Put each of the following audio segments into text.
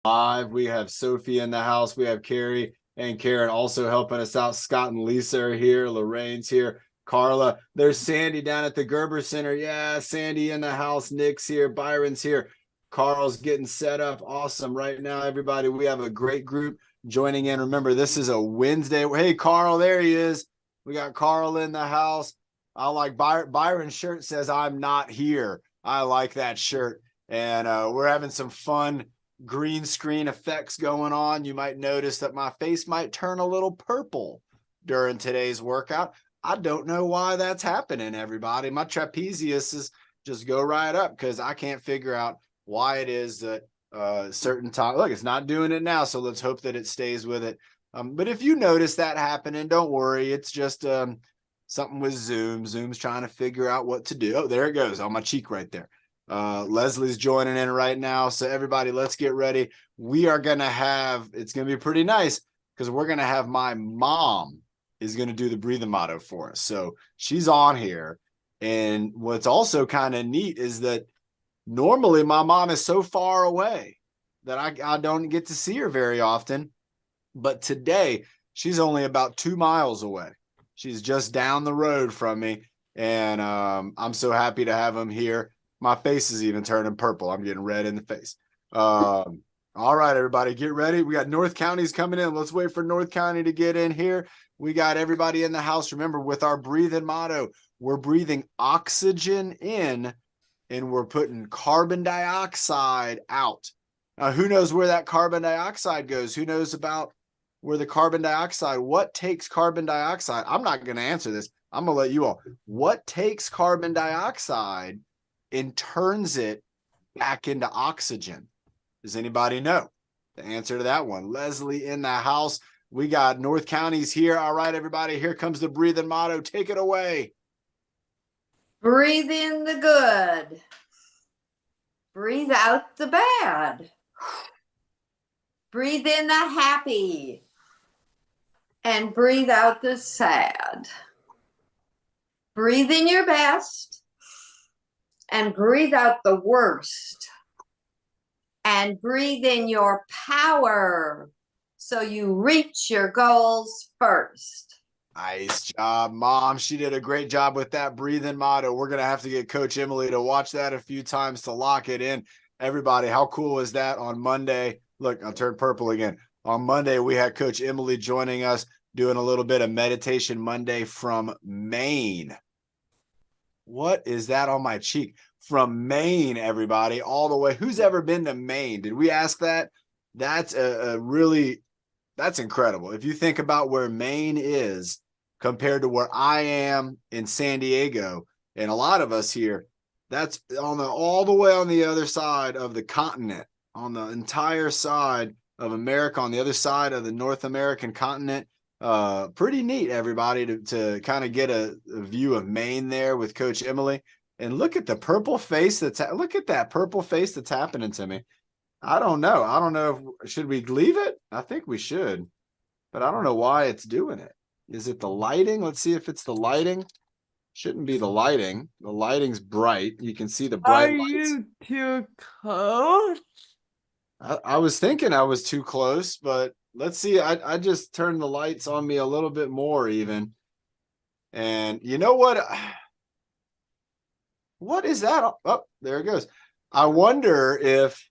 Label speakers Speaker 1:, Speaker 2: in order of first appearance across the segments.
Speaker 1: Live. We have Sophie in the house. We have Carrie and Karen also helping us out. Scott and Lisa are here. Lorraine's here. Carla. There's Sandy down at the Gerber Center. Yeah, Sandy in the house. Nick's here. Byron's here. Carl's getting set up. Awesome. Right now, everybody, we have a great group joining in. Remember, this is a Wednesday. Hey, Carl, there he is. We got Carl in the house. I like Byron's shirt says, "I'm not here." I like that shirt. And we're having some fun green screen effects going on. You might notice that my face might turn a little purple during today's workout. I don't know why that's happening, everybody. My trapezius is just go right up because I can't figure out why it is that certain time. Look, it's not doing it now, so let's hope that it stays with it. But if you notice that happening, don't worry. It's just something with Zoom. Zoom's trying to figure out what to do. Oh, there it goes on my cheek right there. Leslie's joining in right now. So everybody, let's get ready. We are going to have, it's going to be pretty nice because we're going to have my mom is going to do the breathing motto for us. So she's on here. And what's also kind of neat is that normally my mom is so far away that I don't get to see her very often. But today she's only about 2 miles away. She's just down the road from me. And I'm so happy to have him here. My face is even turning purple. I'm getting red in the face. All right, everybody, get ready. We got North County's coming in. Let's wait for North County to get in here. We got everybody in the house. Remember, with our breathing motto, we're breathing oxygen in and we're putting carbon dioxide out. Now, who knows where that carbon dioxide goes? Who knows about where the carbon dioxide, what takes carbon dioxide? I'm not going to answer this. I'm going to let you all. What takes carbon dioxide and turns it back into oxygen? Does anybody know the answer to that one? Leslie in the house. We got North County's here. All right, everybody, here comes the breathing motto. Take it away.
Speaker 2: Breathe in the good. Breathe out the bad. Breathe in the happy. And breathe out the sad. Breathe in your best. And breathe out the worst. And breathe in your power so you reach your goals first.
Speaker 1: Nice job, Mom. She did a great job with that breathing motto. We're going to have to get Coach Emily to watch that a few times to lock it in. Everybody, how cool is that on Monday? Look, I turned purple again. On Monday, we had Coach Emily joining us doing a little bit of Meditation Monday from Maine. What is that on my cheek? From Maine, everybody, all the way. Who's ever been to Maine? Did we ask that? That's that's incredible. If you think about where Maine is compared to where I am in San Diego, and a lot of us here, that's on all the way on the other side of the continent, on the entire side of America, on the other side of the North American continent. Pretty neat, everybody, to kind of get a view of Maine there with Coach Emily. And look at the purple face look at that purple face that's happening to me. I don't know. I don't know should we leave it? I think we should, but I don't know why it's doing it. Is it the lighting? Let's see if it's the lighting. Shouldn't be the lighting. The lighting's bright. You can see the bright lights.
Speaker 3: You too close?
Speaker 1: I was thinking I was too close, but let's see. I just turned the lights on me a little bit more even. And you know what? What is that? Oh, there it goes. I wonder if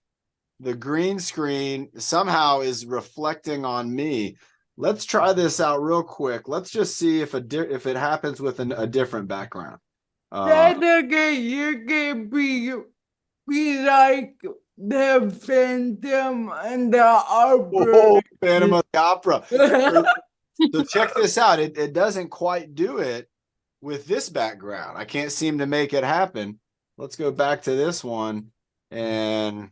Speaker 1: the green screen somehow is reflecting on me. Let's try this out real quick. Let's just see if it happens with a different background.
Speaker 3: That's okay. You can be like the Phantom and the Opera.
Speaker 1: Oh, Phantom of the Opera. So check this out. It doesn't quite do it with this background. I can't seem to make it happen. Let's go back to this one and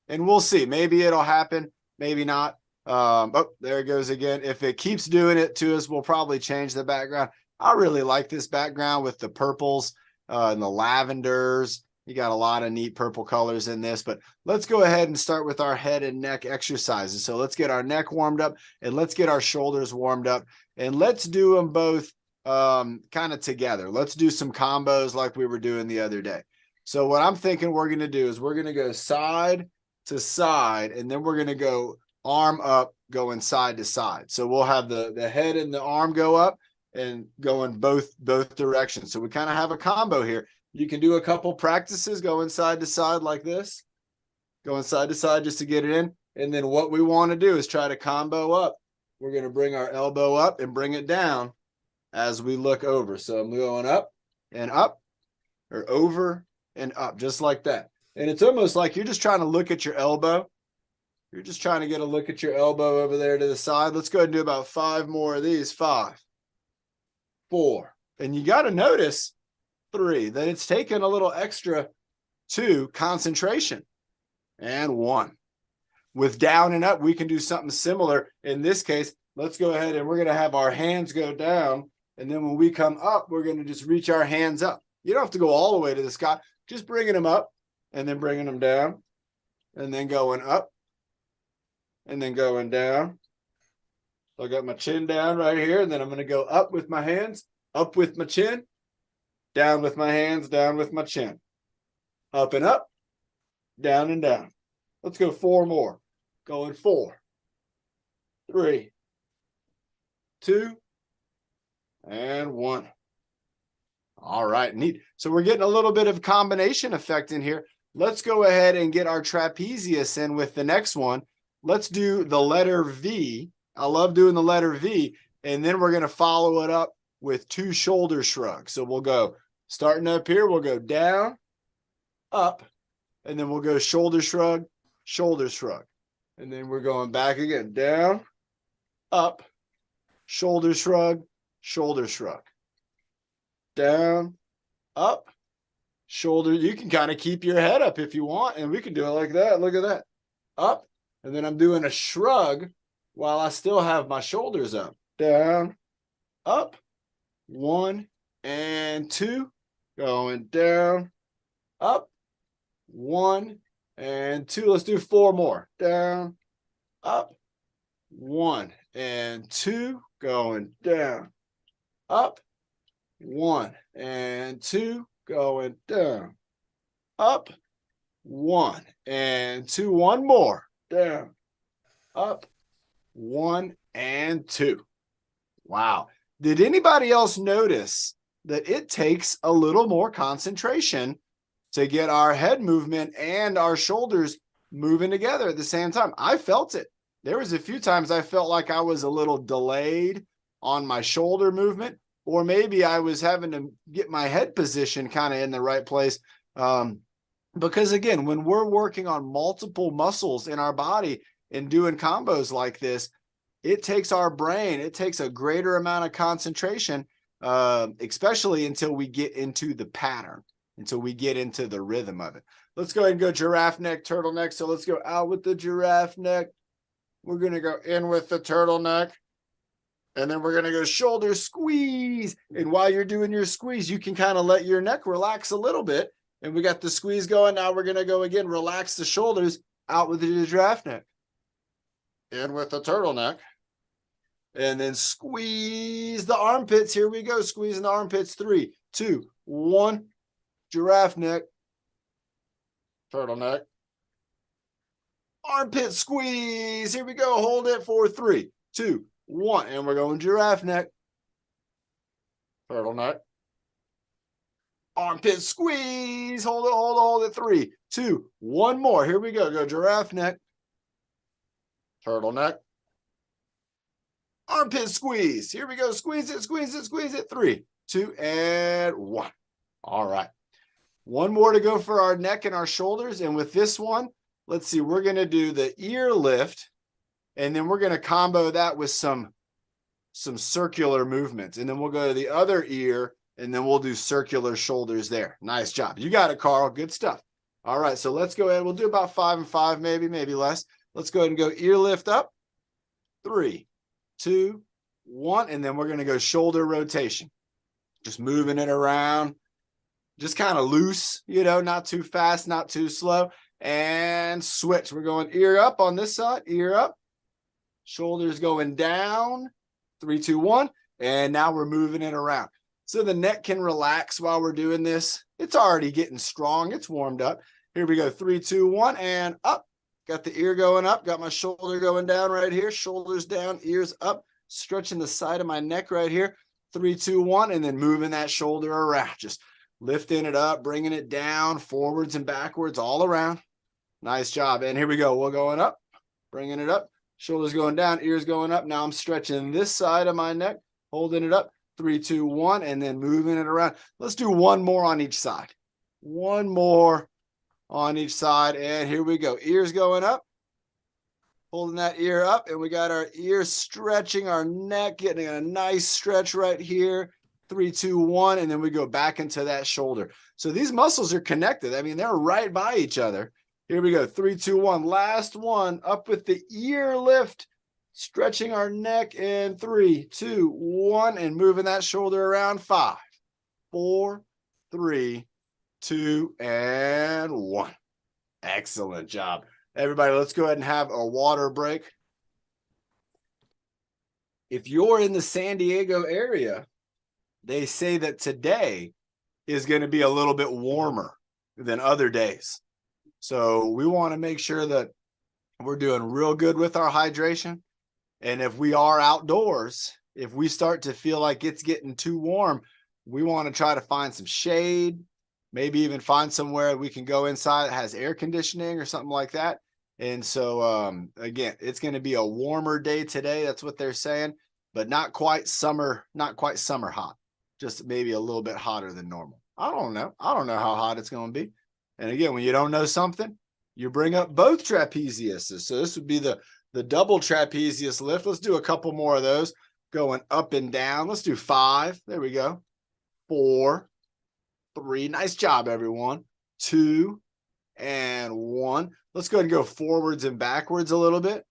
Speaker 1: we'll see. Maybe it'll happen, maybe not. Oh, there it goes again. If it keeps doing it to us, we'll probably change the background. I really like this background with the purples and the lavenders. You got a lot of neat purple colors in this, but let's go ahead and start with our head and neck exercises. So let's get our neck warmed up and let's get our shoulders warmed up and let's do them both kind of together. Let's do some combos like we were doing the other day. So what I'm thinking we're going to do is we're going to go side to side, and then we're going to go arm up, going side to side. So we'll have the head and the arm go up and going both directions. So we kind of have a combo here. You can do a couple practices going side to side like this, going side to side just to get it in. And then what we want to do is try to combo up. We're going to bring our elbow up and bring it down as we look over. So I'm going up, or over and up, just like that. And it's almost like you're just trying to look at your elbow. You're just trying to get a look at your elbow over there to the side. Let's go ahead and do about 5 more of these. 5, 4. And you got to notice 3, that it's taken a little extra 2 concentration. And 1. With down and up, we can do something similar. In this case, let's go ahead and we're going to have our hands go down. And then when we come up, we're going to just reach our hands up. You don't have to go all the way to the sky. Just bringing them up and then bringing them down and then going up and then going down. So I got my chin down right here, and then I'm going to go up with my hands, up with my chin, down with my hands, down with my chin. Up and up, down and down. Let's go 4 more. Going 4, 3, 2, and 1. All right, neat. So we're getting a little bit of combination effect in here. Let's go ahead and get our trapezius in with the next one. Let's do the letter V. I love doing the letter V. And then we're going to follow it up with 2 shoulder shrugs. So we'll go starting up here. We'll go down, up, and then we'll go shoulder shrug, shoulder shrug. And then we're going back again, down, up, shoulder shrug, shoulder shrug. Down, up, shoulder. You can kind of keep your head up if you want, and we can do it like that. Look at that. Up, and then I'm doing a shrug while I still have my shoulders up. Down, up, 1 and 2, going down, up, 1 and 2. Let's do 4 more. Down, up, 1 and 2, going down, up, 1 and 2, going down, up, 1 and 2. 1 more. Down, up, 1 and 2. Wow. Did anybody else notice that it takes a little more concentration to get our head movement and our shoulders moving together at the same time? I felt it. There was a few times I felt like I was a little delayed on my shoulder movement, or maybe I was having to get my head position kind of in the right place. Because again, when we're working on multiple muscles in our body and doing combos like this, it takes our brain, it takes a greater amount of concentration, especially until we get into the pattern, until we get into the rhythm of it. Let's go ahead and go giraffe neck, turtleneck. So let's go out with the giraffe neck. We're going to go in with the turtleneck. And then we're going to go shoulder squeeze. And while you're doing your squeeze, you can kind of let your neck relax a little bit. And we got the squeeze going. Now we're going to go again, relax the shoulders, out with the giraffe neck. In with the turtleneck. And then squeeze the armpits. Here we go. Squeezing the armpits. 3, 2, 1. Giraffe neck. Turtleneck. Armpit squeeze. Here we go. Hold it for 3, 2, 1. And we're going giraffe neck. Turtleneck. Armpit squeeze. Hold it, hold it. 3, 2, 1 more. Here we go. Go giraffe neck. Turtleneck. Armpit squeeze. Here we go. Squeeze it, squeeze it, squeeze it. 3, 2, and 1. All right. 1 more to go for our neck and our shoulders. And with this one, let's see, we're going to do the ear lift. And then we're going to combo that with some circular movements. And then we'll go to the other ear, and then we'll do circular shoulders there. Nice job. You got it, Carl. Good stuff. All right. So let's go ahead. We'll do about 5 and 5, maybe less. Let's go ahead and go ear lift up. 3, 2, 1. And then we're going to go shoulder rotation. Just moving it around. Just kind of loose, not too fast, not too slow. And switch. We're going ear up on this side, ear up. Shoulders going down. 3, 2, 1. And now we're moving it around. So the neck can relax while we're doing this. It's already getting strong. It's warmed up. Here we go. 3, 2, 1. And up. Got the ear going up, got my shoulder going down right here, shoulders down, ears up, stretching the side of my neck right here. 3, 2, 1, and then moving that shoulder around, just lifting it up, bringing it down, forwards and backwards, all around. Nice job. And here we go. We're going up, bringing it up, shoulders going down, ears going up. Now I'm stretching this side of my neck, holding it up. 3, 2, 1, and then moving it around. Let's do one more on each side. One more on each side. And here we go. Ears going up, holding that ear up, and we got our ears stretching our neck, getting a nice stretch right here. 3, 2, 1, and then we go back into that shoulder. So these muscles are connected. I mean, they're right by each other. Here we go. 3, 2, 1. Last one. Up with the ear lift, stretching our neck in 3, 2, 1, and moving that shoulder around. 5, 4, 3, 2, and 1. Excellent job. Everybody, let's go ahead and have a water break. If you're in the San Diego area, they say that today is going to be a little bit warmer than other days. So we want to make sure that we're doing real good with our hydration. And if we are outdoors, if we start to feel like it's getting too warm, we want to try to find some shade, maybe even find somewhere we can go inside that has air conditioning or something like that. And so, again, it's going to be a warmer day today. That's what they're saying, but not quite summer hot, just maybe a little bit hotter than normal. I don't know how hot it's going to be. And again, when you don't know something, you bring up both trapeziuses. So this would be the double trapezius lift. Let's do a couple more of those going up and down. Let's do 5. There we go. 4, 3. Nice job, everyone. 2 and 1. Let's go ahead and go forwards and backwards a little bit.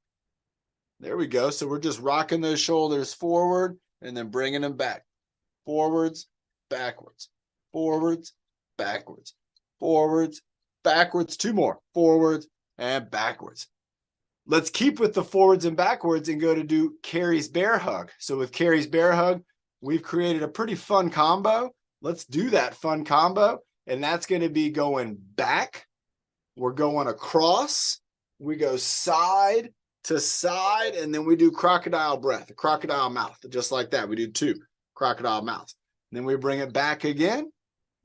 Speaker 1: There we go. So we're just rocking those shoulders forward and then bringing them back. Forwards, backwards, forwards, backwards, forwards, backwards. 2 more. Forwards and backwards. Let's keep with the forwards and backwards and go to do Carrie's bear hug. So with Carrie's bear hug, we've created a pretty fun combo. Let's do that fun combo. And that's going to be going back. We're going across. We go side to side. And then we do crocodile breath, a crocodile mouth, just like that. We do 2 crocodile mouths. Then we bring it back again.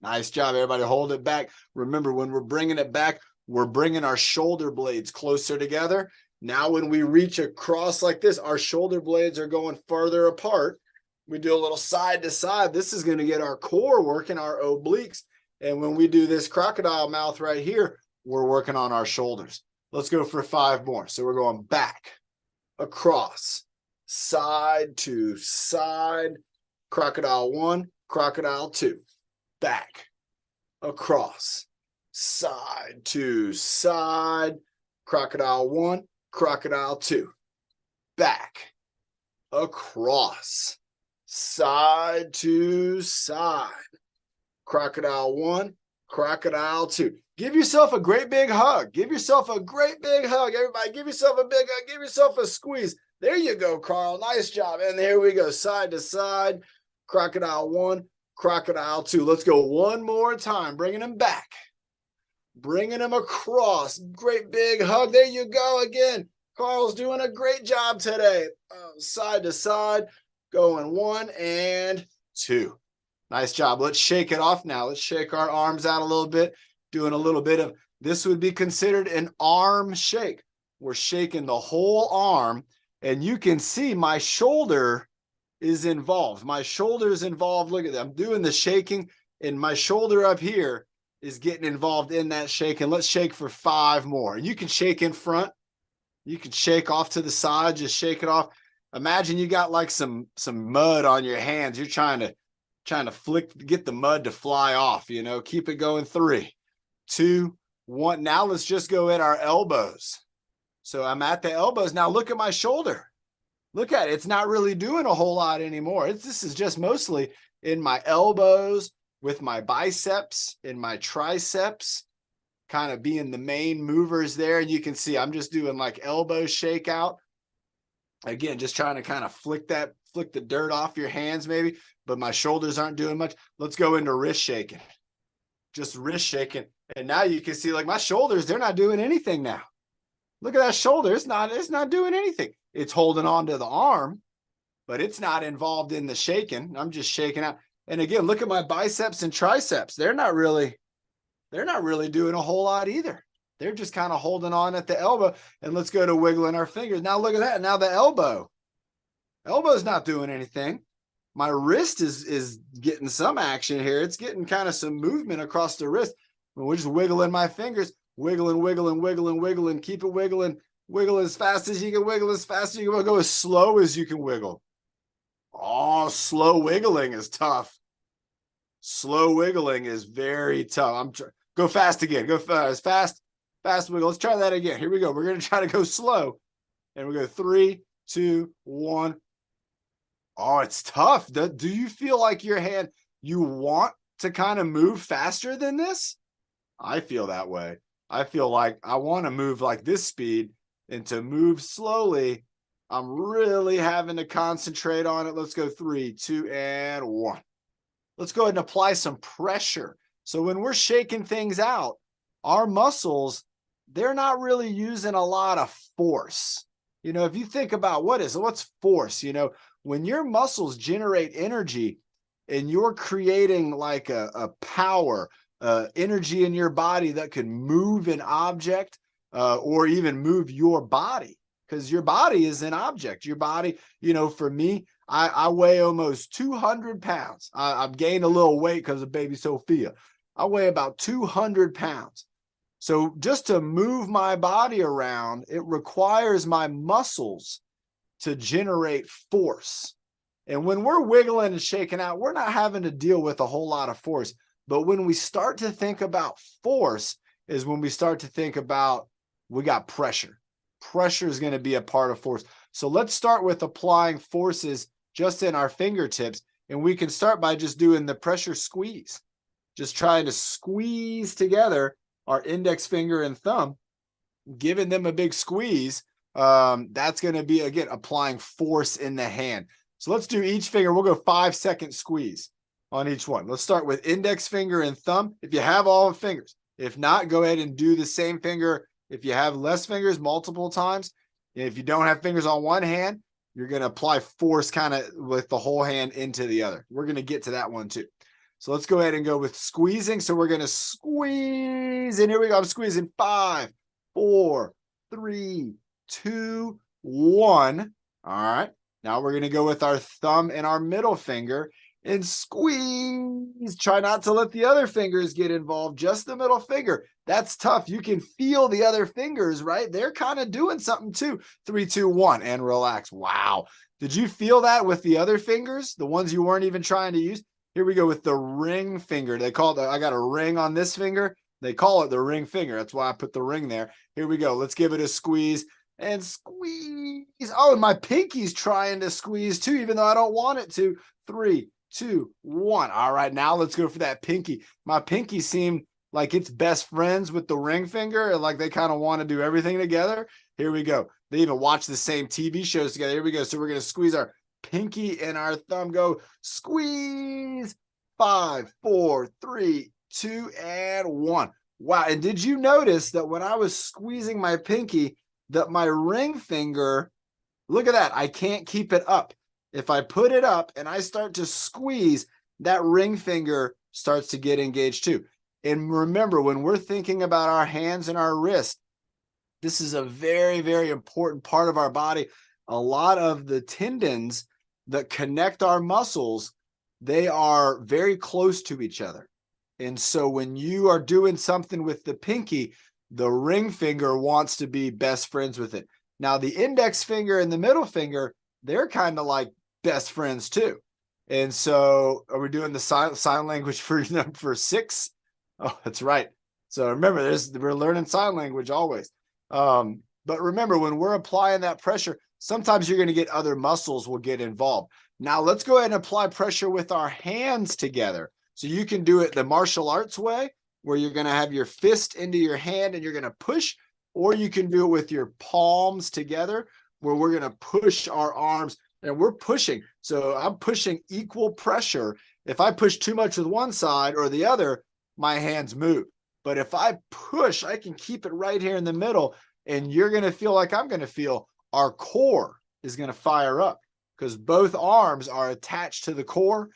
Speaker 1: Nice job, everybody. Hold it back. Remember, when we're bringing it back, we're bringing our shoulder blades closer together. Now, when we reach across like this, our shoulder blades are going further apart. We do a little side to side. This is going to get our core working, our obliques. And when we do this crocodile mouth right here, we're working on our shoulders. Let's go for 5 more. So we're going back, across, side to side, crocodile 1, crocodile 2, back, across, side to side, crocodile 1, crocodile 2, back, across, side to side, crocodile 1, crocodile 2. Give yourself a great big hug. Give yourself a great big hug. Everybody, give yourself a big hug. Give yourself a squeeze. There you go, Carl. Nice job. And here we go, side to side, crocodile 1, crocodile 2. Let's go one more time, bringing them back, bringing them across. Great big hug. There you go again. Carl's doing a great job today. Side to side, going 1 and 2. Nice job. Let's shake it off now. Let's shake our arms out a little bit. Doing a little bit of, this would be considered an arm shake. We're shaking the whole arm, and you can see my shoulder is involved. My shoulder is involved. Look at that. I'm doing the shaking, and my shoulder up here is getting involved in that shake. And let's shake for 5 more. You can shake in front. You can shake off to the side. Just shake it off. Imagine you got like some mud on your hands. You're trying to get the mud to fly off, you know. Keep it going. 3, 2, 1. Now let's just go at our elbows. So I'm at the elbows. Now look at my shoulder. Look at it. It's not really doing a whole lot anymore. This is just mostly in my elbows, with my biceps, in my triceps, kind of being the main movers there. And you can see I'm just doing like elbow shake out. Again, just trying to kind of flick the dirt off your hands maybe, but my shoulders aren't doing much. Let's go into wrist shaking. Just wrist shaking. And now you can see like my shoulders, they're not doing anything now. Look at that shoulder. It's not doing anything. It's holding on to the arm, but it's not involved in the shaking. I'm just shaking out. And again, look at my biceps and triceps. They're not really doing a whole lot either. They're just kind of holding on at the elbow. And let's go to wiggling our fingers. Now look at that. Now the elbow's not doing anything. My wrist is getting some action here. It's getting kind of some movement across the wrist. We're just wiggling my fingers, wiggling, wiggling, wiggling, wiggling. Keep it wiggling. Wiggle as fast as you can wiggle, as fast as you can go as slow as you can wiggle. Oh, slow wiggling is tough. Slow wiggling is very tough. Go fast again. Go fast, fast wiggle. Let's try that again. Here we go. We're going to try to go slow. And we go 3, 2, 1. Oh, it's tough. Do you feel like your hand, you want to kind of move faster than this? I feel that way. I feel like I want to move like this speed, and to move slowly, I'm really having to concentrate on it. Let's go 3, 2, and 1. Let's go ahead and apply some pressure. So when we're shaking things out, our muscles, they're not really using a lot of force. You know, if you think about what's force, you know, when your muscles generate energy and you're creating like a power, energy in your body that can move an object, or even move your body, because your body is an object. Your body, you know, for me, I weigh almost 200 pounds. I've gained a little weight because of baby Sophia. I weigh about 200 pounds. So just to move my body around, it requires my muscles to generate force. And when we're wiggling and shaking out, we're not having to deal with a whole lot of force. But when we start to think about force is when we start to think about, we got pressure. Pressure is going to be a part of force. So let's start with applying forces just in our fingertips. And we can start by just doing the pressure squeeze. Just trying to squeeze together our index finger and thumb, giving them a big squeeze. That's going to be, again, applying force in the hand. So let's do each finger. We'll go 5-second squeeze on each one. Let's start with index finger and thumb. If you have all the fingers, if not, go ahead and do the same finger. If you have less fingers, multiple times. And if you don't have fingers on one hand, you're going to apply force kind of with the whole hand into the other. We're going to get to that one too. So let's go ahead and go with squeezing. So we're going to squeeze. And here we go. I'm squeezing 5, 4, 3, 2, 1. All right. Now we're going to go with our thumb and our middle finger and squeeze. Try not to let the other fingers get involved, just the middle finger. That's tough. You can feel the other fingers, right? They're kind of doing something too. 3, 2, 1, and relax. Wow. Did you feel that with the other fingers, the ones you weren't even trying to use? Here we go with the ring finger. They call it, I got a ring on this finger. They call it the ring finger. That's why I put the ring there. Here we go. Let's give it a squeeze and squeeze. Oh, and my pinky's trying to squeeze too, even though I don't want it to. 3, 2, 1. All right, now let's go for that pinky. My pinky seemed like it's best friends with the ring finger, and like they kind of want to do everything together. Here we go. They even watch the same TV shows together. Here we go. So we're going to squeeze our pinky and our thumb. Go squeeze. 5, 4, 3, 2, and 1. Wow. And did you notice that when I was squeezing my pinky, that my ring finger, look at that, I can't keep it up. If I put it up and I start to squeeze, that ring finger starts to get engaged too. And remember, when we're thinking about our hands and our wrist, this is a very, very important part of our body. A lot of the tendons that connect our muscles, they are very close to each other. And so when you are doing something with the pinky, the ring finger wants to be best friends with it. Now, the index finger and the middle finger, they're kind of like best friends too. And so are we doing the sign language for 6? Oh, that's right. So remember, we're learning sign language always. But remember, when we're applying that pressure, sometimes you're going to get other muscles will get involved. Now let's go ahead and apply pressure with our hands together. So you can do it the martial arts way, where you're going to have your fist into your hand and you're going to push, or you can do it with your palms together, where we're going to push our arms and we're pushing. So I'm pushing equal pressure. If I push too much with one side or the other, my hands move. But if I push, I can keep it right here in the middle. And you're going to feel like I'm going to feel. Our core is going to fire up because both arms are attached to the core.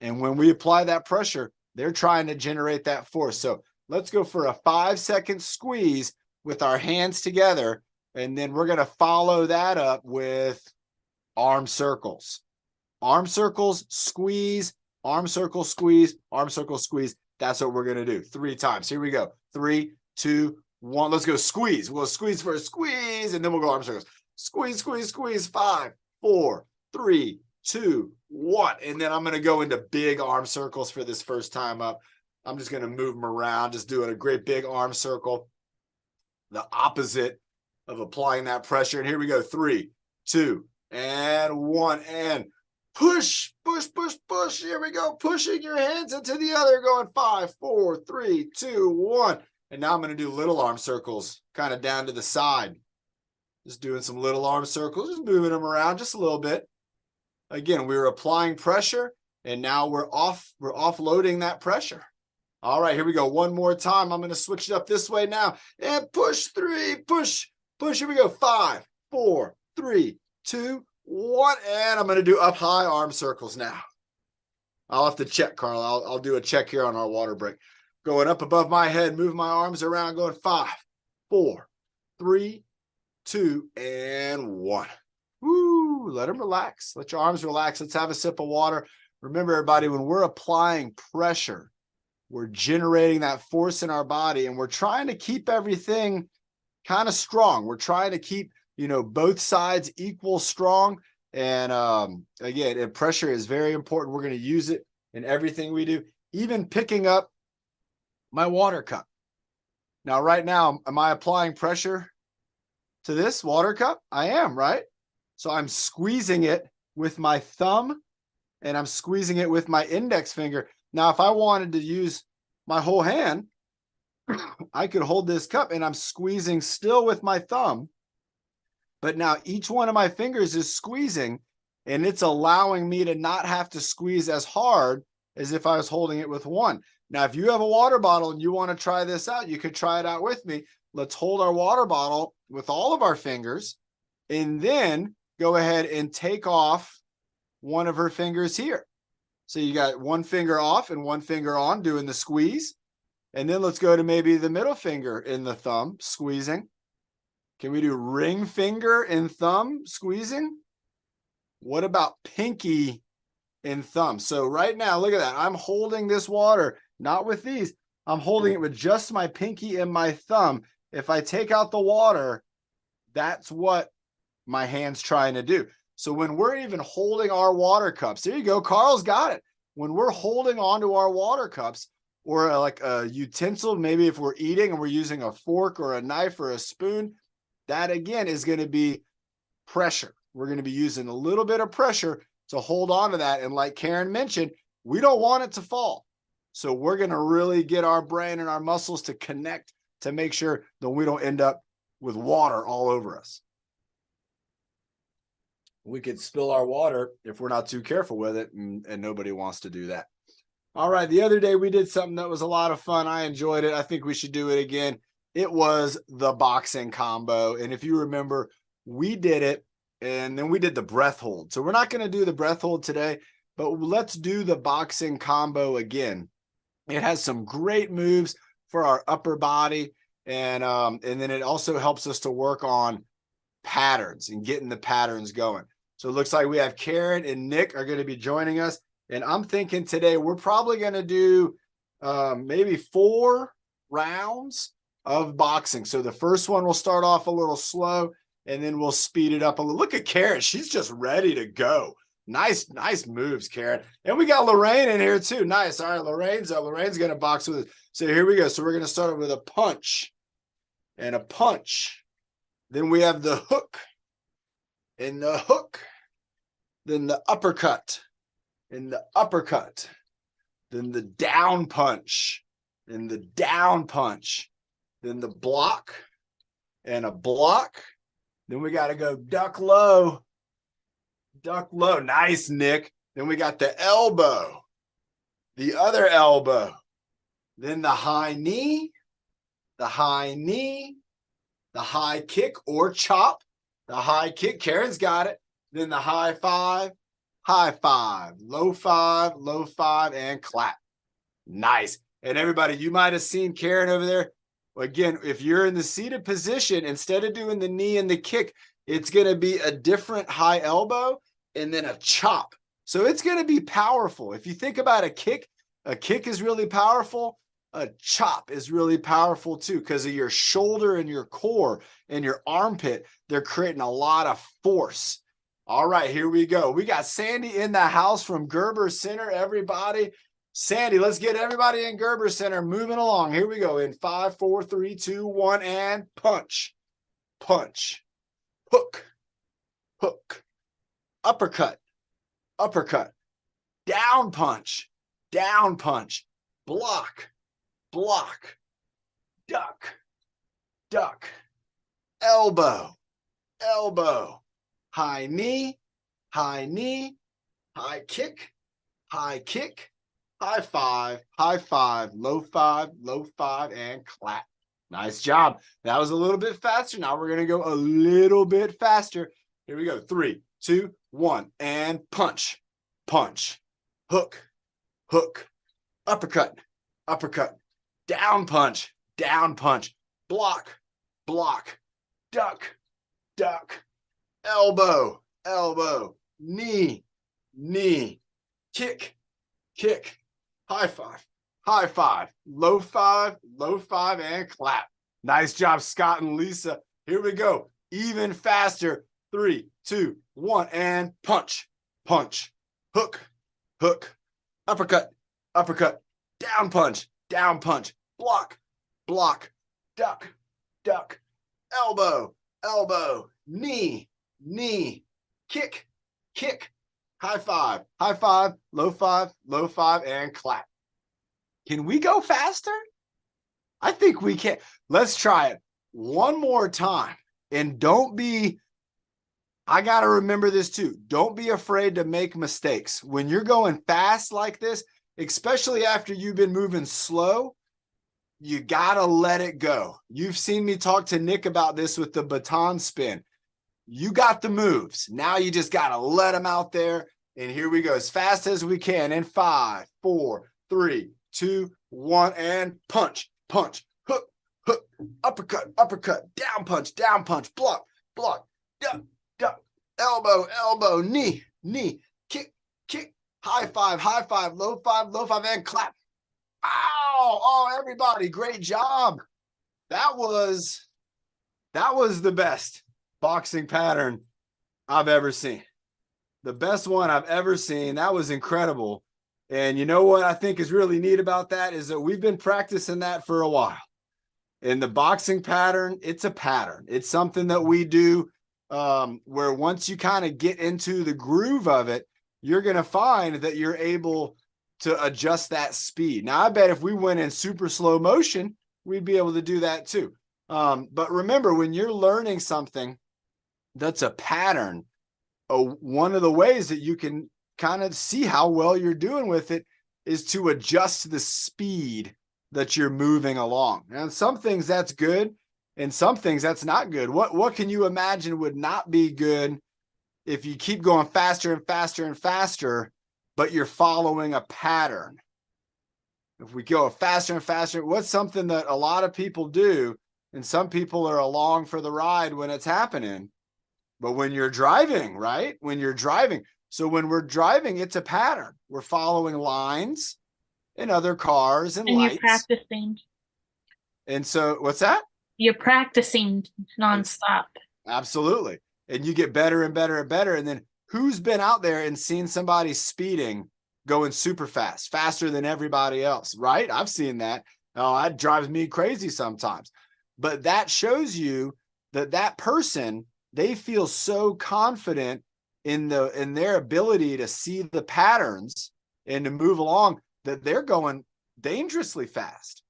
Speaker 1: And when we apply that pressure, they're trying to generate that force. So let's go for a 5-second squeeze with our hands together. And then we're going to follow that up with arm circles. Arm circles, squeeze, arm circle, squeeze, arm circle, squeeze. That's what we're going to do 3 times. Here we go. 3, 2, 1. Let's go squeeze. We'll squeeze first, squeeze, and then we'll go arm circles. Squeeze, squeeze, squeeze. 5, 4, 3, 2, 1. And then I'm going to go into big arm circles for this first time up. I'm just going to move them around, just doing a great big arm circle. The opposite of applying that pressure. And here we go. 3, 2, and 1. And push, push, push, push. Here we go. Pushing your hands into the other, going 5, 4, 3, 2, 1. And now I'm going to do little arm circles, kind of down to the side. Just doing some little arm circles, just moving them around just a little bit. Again, we were applying pressure, and now we're offloading that pressure. All right, here we go. One more time. I'm going to switch it up this way now. And push, 3, push, push. Here we go. 5, 4, 3, 2, 1. And I'm going to do up high arm circles now. I'll have to check, Carl. I'll do a check here on our water break. Going up above my head, move my arms around, going 5, 4, 3, 2, and 1. Woo, let them relax. Let your arms relax. Let's have a sip of water. Remember, everybody, when we're applying pressure, we're generating that force in our body, and we're trying to keep everything kind of strong. We're trying to keep, both sides equal strong. And again, pressure is very important. We're going to use it in everything we do, even picking up my water cup. Now, right now, am I applying pressure to this water cup? I am, right? So I'm squeezing it with my thumb, and I'm squeezing it with my index finger. Now, if I wanted to use my whole hand, I could hold this cup, and I'm squeezing still with my thumb. But now each one of my fingers is squeezing, and it's allowing me to not have to squeeze as hard as if I was holding it with one. Now, if you have a water bottle and you want to try this out, you could try it out with me. Let's hold our water bottle with all of our fingers, and then go ahead and take off one of her fingers here. So you got one finger off and one finger on doing the squeeze. And then let's go to maybe the middle finger in the thumb, squeezing. Can we do ring finger and thumb squeezing? What about pinky and thumb? So right now, look at that. I'm holding this water, not with these. I'm holding it with just my pinky and my thumb. If I take out the water, that's what my hand's trying to do. So when we're even holding our water cups, there you go, Carl's got it. When we're holding onto our water cups, or like a utensil, maybe if we're eating and we're using a fork or a knife or a spoon, that again is going to be pressure. We're going to be using a little bit of pressure to hold on to that. And like Karen mentioned, we don't want it to fall. So we're going to really get our brain and our muscles to connect to make sure that we don't end up with water all over us. We could spill our water if we're not too careful with it, and nobody wants to do that. All right, the other day we did something that was a lot of fun. I enjoyed it. I think we should do it again. It was the boxing combo. And if you remember, we did it, and then we did the breath hold. So we're not going to do the breath hold today, but let's do the boxing combo again. It has some great moves for our upper body, and then it also helps us to work on patterns and getting the patterns going. So it looks like we have Karen and Nick are going to be joining us. And I'm thinking today we're probably going to do maybe 4 rounds of boxing. So the first one will start off a little slow, and then we'll speed it up a little. Look at Karen. She's just ready to go. Nice moves, Karen. And we got Lorraine in here too. Nice. All right, Lorraine's going to box with us. So here we go. So we're going to start with a punch and a punch. Then we have the hook and the hook. Then the uppercut and the uppercut. Then the down punch and the down punch. Then the block and a block. Then we got to go duck low. Duck low. Nice, Nick. Then we got the elbow. The other elbow. Then the high knee. The high knee. the high kick or chop. The high kick, Karen's got it. Then the high five, low five, and clap. Nice. And everybody, you might have seen Karen over there. Again, if you're in the seated position, instead of doing the knee and the kick, it's going to be a different high elbow and then a chop. So it's going to be powerful. If you think about a kick is really powerful. A chop is really powerful too, because of your shoulder and your core and your armpit. They're creating a lot of force. All right, here we go. We got Sandy in the house from Gerber Center, everybody. Sandy, let's get everybody in Gerber Center moving along. Here we go in 5, 4, 3, 2, 1, and punch, punch, hook, hook, uppercut, uppercut, down punch, block, block, duck, duck, elbow, elbow, high knee, high kick, high five, low five, and clap. Nice job. That was a little bit faster. Now we're going to go a little bit faster. Here we go. 3, 2, 1, and punch, punch, hook, hook, uppercut, uppercut, down punch, block, block, duck, duck, elbow, elbow, knee, knee, kick, kick, high five, low five, and clap. Nice job, Scott and Lisa. Here we go. Even faster. 3, 2, 1, and punch, punch, hook, hook, uppercut, uppercut, down punch, block, block, duck, duck, elbow, elbow, knee, knee, kick, kick, high five, low five, and clap. Can we go faster? I think we can. Let's try it one more time. And I got to remember this too. Don't be afraid to make mistakes. When you're going fast like this, especially after you've been moving slow, you got to let it go. You've seen me talk to Nick about this with the baton spin. You got the moves. Now you just got to let them out there. And here we go as fast as we can in 5, 4, 3, 2, 1, and punch, punch, hook, hook, uppercut, uppercut, down punch, block, block, duck, duck, elbow, elbow, knee, knee, kick, kick, high five, low five, and clap. Ow! Oh, everybody, great job. That was the best boxing pattern I've ever seen. The best one I've ever seen. That was incredible. And you know what I think is really neat about that is that we've been practicing that for a while. And the boxing pattern, it's a pattern. It's something that we do where once you kind of get into the groove of it, you're going to find that you're able to adjust that speed. Now, I bet if we went in super slow motion, we'd be able to do that too. But remember, when you're learning something that's a pattern, one of the ways that you can kind of see how well you're doing with it is to adjust the speed that you're moving along. And some things that's good, and some things that's not good. What can you imagine would not be good if you keep going faster and faster and faster, but you're following a pattern? If we go faster and faster, what's something that a lot of people do, and some people are along for the ride when it's happening? But when you're driving, right? When you're driving. So when we're driving, it's a pattern. We're following lines and other cars and lights.
Speaker 4: You're practicing.
Speaker 1: And so what's that?
Speaker 4: You're practicing nonstop.
Speaker 1: Absolutely. And you get better and better and better. And then who's been out there and seen somebody speeding, going super fast, faster than everybody else, right? I've seen that. Oh, that drives me crazy sometimes. But that shows you that person, they feel so confident in their ability to see the patterns and to move along that they're going dangerously fast.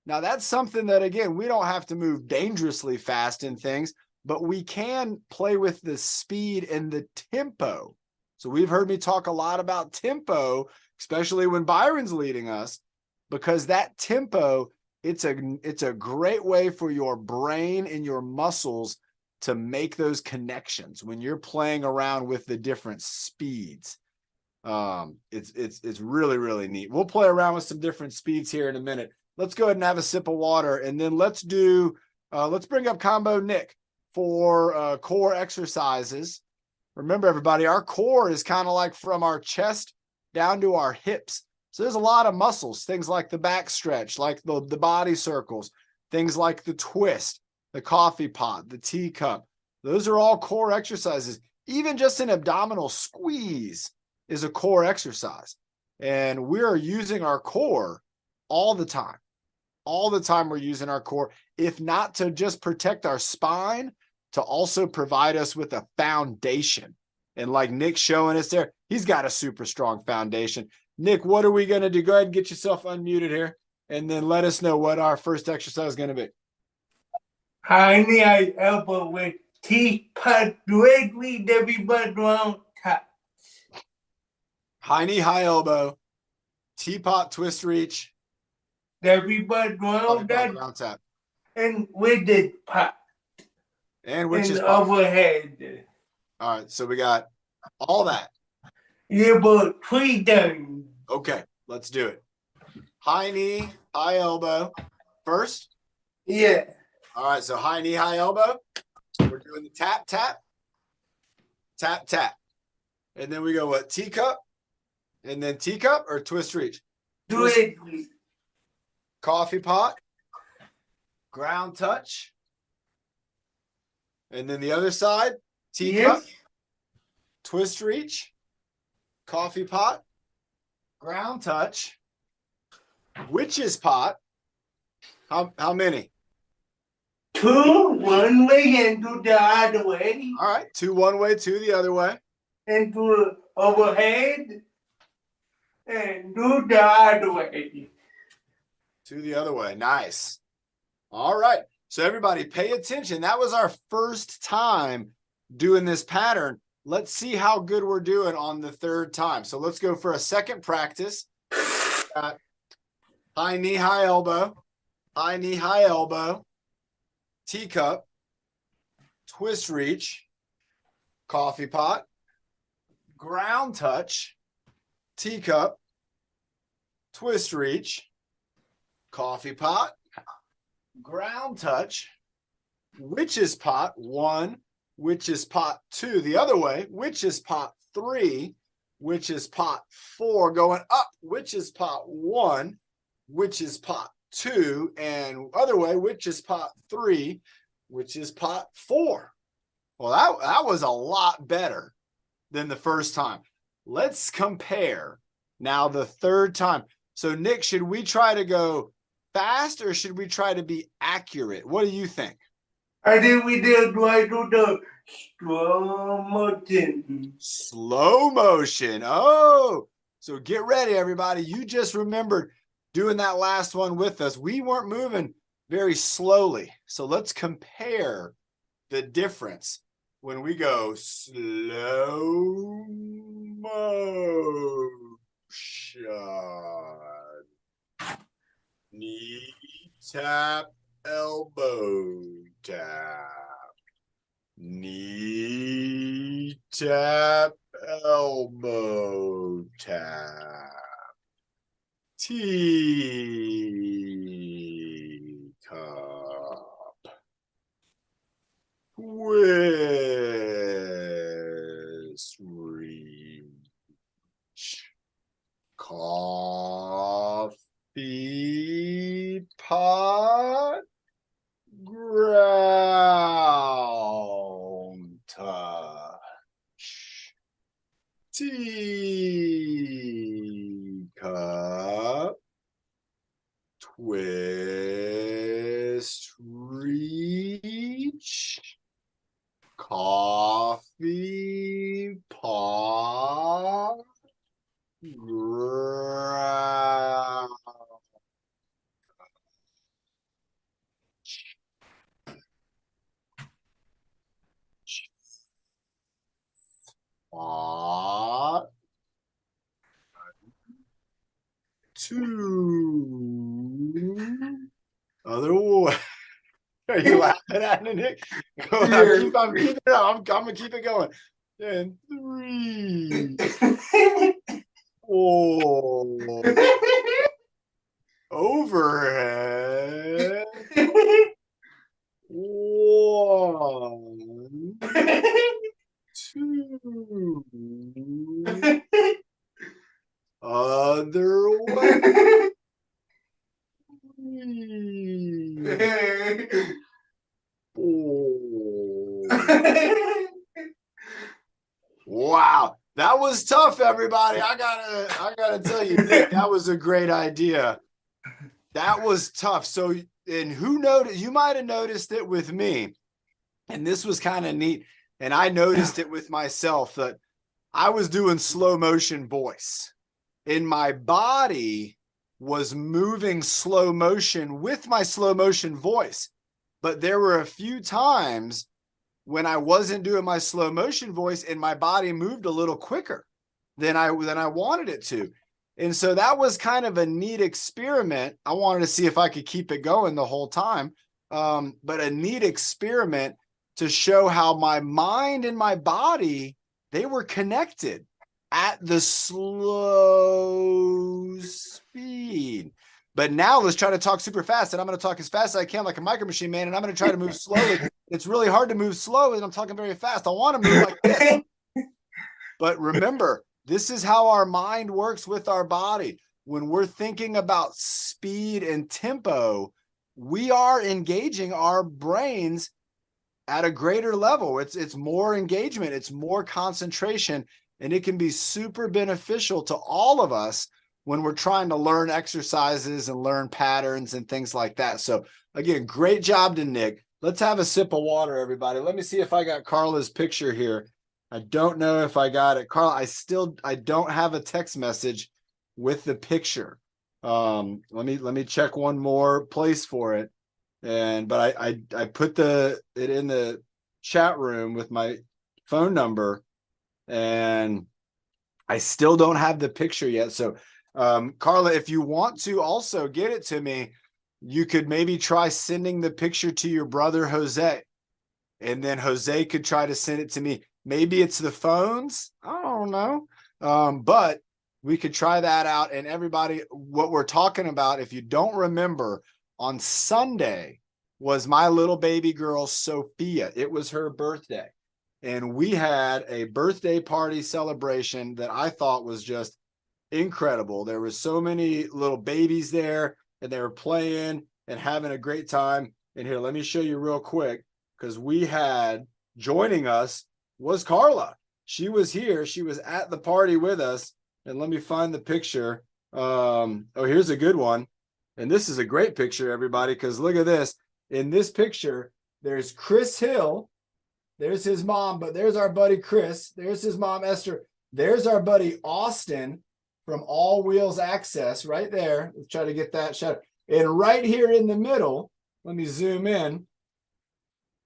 Speaker 1: Now, that's something that, again, we don't have to move dangerously fast in things, but we can play with the speed and the tempo. So we've heard me talk a lot about tempo, especially when Byron's leading us, because that tempo it's a great way for your brain and your muscles to make those connections when you're playing around with the different speeds. It's really, really neat. We'll play around with some different speeds here in a minute. Let's go ahead and have a sip of water, and then let's bring up Combo Nick for core exercises. Remember, everybody, our core is kind of like from our chest down to our hips. So there's a lot of muscles, things like the back stretch, like the body circles, things like the twist, the coffee pot, the teacup. Those are all core exercises. Even just an abdominal squeeze is a core exercise. And we are using our core all the time. All the time we're using our core, if not to just protect our spine, to also provide us with a foundation. And like Nick's showing us there, he's got a super strong foundation. Nick, what are we going to do? Go ahead and get yourself unmuted here, and then let us know what our first exercise is going to be.
Speaker 3: High knee, high elbow with teapot directly everybody round top.
Speaker 1: High knee, high elbow, teapot twist reach.
Speaker 3: Everybody round that
Speaker 1: Ground tap.
Speaker 3: and with the pot.
Speaker 1: And which
Speaker 3: and
Speaker 1: is pop.
Speaker 3: overhead.
Speaker 1: All right, so we got all that.
Speaker 3: Yeah, but 3 times.
Speaker 1: Okay, let's do it. High knee, high elbow. First.
Speaker 3: Yeah.
Speaker 1: All right, so high knee, high elbow. We're doing the tap, tap, tap, tap. And then we go what? Teacup? And then teacup or twist reach?
Speaker 3: Twist.
Speaker 1: Coffee pot. Ground touch. And then the other side, teacup.
Speaker 3: Yes.
Speaker 1: Twist reach. Coffee pot. Ground touch. Witch's pot. How many?
Speaker 3: 2 one way and 2 the other way.
Speaker 1: All right, 2 one way, 2 the other way.
Speaker 3: And 2 overhead and 2 the other way.
Speaker 1: 2 the other way. Nice. All right. So everybody pay attention. That was our first time doing this pattern. Let's see how good we're doing on the third time. So let's go for a second practice. High knee, high elbow. High knee, high elbow. Teacup. Twist reach. Coffee pot. Ground touch. Teacup. Twist reach. Coffee pot. Ground touch. Witch's pot 1. Witch's pot 2 the other way. Witch's pot 3. Witch's pot 4 going up. Witch's pot 1. Witch's pot 2 and other way. Witch's pot 3. Witch's pot 4. Well, that was a lot better than the first time. Let's compare now the third time. So Nick, should we try to go fast or should we try to be accurate? What do you think?
Speaker 3: I think we did try to the slow motion.
Speaker 1: Slow motion. Oh, so get ready, everybody. You just remembered doing that last one with us. We weren't moving very slowly. So let's compare the difference when we go slow motion. Knee tap, elbow tap. Knee tap, elbow tap. Teacup. Twist reach. Coffee pot. Ground touch. Teacup. Twist reach. Coffee pot. Ground pot. 2 Are you laughing at it, Nick? Go on, I'm keeping it up. I'm gonna keep it going. And 3, 4, overhead. 1, 2, other way. 3, 4. Wow, that was tough, everybody. I gotta tell you, Nick, that was a great idea. That was tough. So, and who noticed? You might have noticed it with me, and this was kind of neat. And I noticed it with myself that I was doing slow motion voice, and my body was moving slow motion with my slow motion voice. But there were a few times when I wasn't doing my slow motion voice and my body moved a little quicker than I wanted it to. And so that was kind of a neat experiment. I wanted to see if I could keep it going the whole time. But a neat experiment to show how my mind and my body, they were connected at the slow speed. But now let's try to talk super fast, and I'm going to talk as fast as I can like a micro machine man, and I'm going to try to move slowly. It's really hard to move slow, and I'm talking very fast. I want to move like this. But remember, this is how our mind works with our body. When we're thinking about speed and tempo, we are engaging our brains at a greater level. It's more engagement, it's more concentration, and it can be super beneficial to all of us when we're trying to learn exercises and learn patterns and things like that. So again, great job to Nick. Let's have a sip of water, everybody. Let me see if I got Carla's picture here. I don't know if I got it. Carla, I don't have a text message with the picture. Let me check one more place for it. But I put it in the chat room with my phone number, and I still don't have the picture yet. So Carla, if you want to also get it to me, you could maybe try sending the picture to your brother Jose, and then Jose could try to send it to me. Maybe it's the phones. I don't know. But we could try that out. And everybody, what we're talking about, if you don't remember, on Sunday was my little baby girl, Sophia. It was her birthday. And we had a birthday party celebration that I thought was just incredible. There were so many little babies there, and they were playing and having a great time. And here, let me show you real quick, because we had, joining us was Carla. She was here. She was at the party with us. And let me find the picture. Oh, here's a good one. And this is a great picture, everybody, because look at this. In this picture, there's Chris Hill. There's his mom, but there's our buddy Chris. There's his mom, Esther. There's our buddy Austin from All Wheels Access right there. Let's try to get that shot. And right here in the middle, let me zoom in,